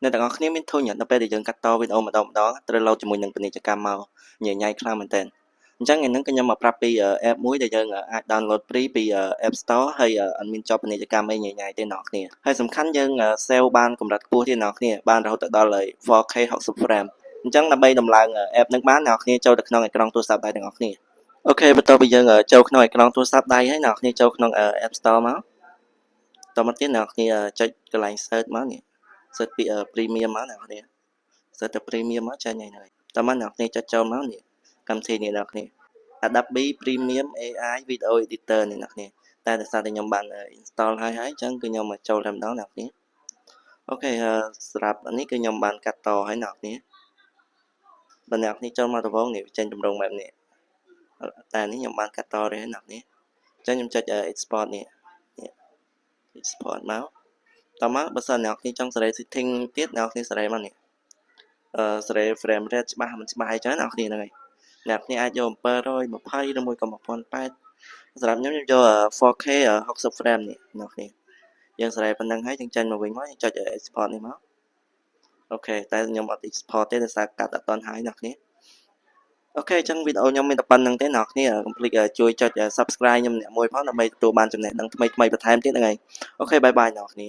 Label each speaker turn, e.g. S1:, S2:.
S1: អ្នកទាំងអស់គ្នាមានធុញដល់ពេលដែលយើងកាត់តវីដេអូម្ដងត្រូវលោតជាមួយនឹងពាណិជ្ជកម្មមកញញៃខ្លាំងមែនទែនអញ្ចឹងថ្ងៃហ្នឹងខ្ញុំមកប្រាប់ពី app មួយដែលយើងអាច download free ពី App Store ហើយអត់មានជាប់ពាណិជ្ជកម្មអីញញៃទេអ្នកគ្នាហើយសំខាន់យើង save បានកម្រិតខ្ពស់ទៀតអ្នកគ្នាបានរហូតដល់ 4K 60 frame អញ្ចឹងដើម្បីដំឡើង app ហ្នឹងបានអ្នកគ្នាចូលទៅក្នុងអេក្រង់ទូរស័ព្ទដៃទាំងអស់គ្នាអូខេបន្ទាប់ពីយើងចូលក្នុងអេក្រង់ទូរស័ព្ទដៃហើយអ្នកគ្នាចូលក្នុង App Store មកតមកទៀតអ្នកគ្នាចុចកន្លែង search មកនេះ search ពី premium មកអ្នកគ្នា search ទៅ premium មកចាញ់ហើយតមកអ្នកគ្នាចុចចូលមកនេះកម្មវិធីនេះអ្នកគ្នា Adobe Premium AI Video Editor នេះអ្នកគ្នាតែដោយសារតែខ្ញុំបាន install ហើយអញ្ចឹងគឺខ្ញុំមកចូលតែម្ដងអ្នកគ្នាអូខេសម្រាប់នេះគឺខ្ញុំបានកាត់តហើយអ្នកគ្នាបើអ្នកគ្នាចូលមកដំបូងនេះចេញតម្រងបែបនេះតែនេះខ្ញុំបានកាត់តrồiហើយអ្នកគ្នាអញ្ចឹងខ្ញុំចុច export នេះ export មកតមកបើសិនអ្នកគ្នាចង់សេរី setting ទៀតអ្នកគ្នាសេរីមកនេះសេរី frame rate ច្បាស់មិនច្បាស់អីចឹងអ្នកគ្នាហ្នឹងហើយអ្នកគ្នាអាចយក720ឬមួយក៏1080សម្រាប់ខ្ញុំយក 4K 60 frame នេះអ្នកគ្នាយើងសេរីប៉ុណ្្នឹងហើយយើងចេញមកវិញមកយើងចុច export នេះមកអូខេតែខ្ញុំអត់ export ទេដោយសារកាត់អត់ទាន់ហើយអ្នកគ្នាអូខេអញ្ចឹងវីដេអូខ្ញុំមានតែប៉ុណ្្នឹងទេអ្នកគ្នាកុំភ្លេចជួយចុច subscribe ខ្ញុំអ្នកមួយផងដើម្បីទទួលបានចំណេះដឹងថ្មីៗបន្ថែមទៀតហ្នឹងហើយអូខេបាយបាយអ្នកគ្នា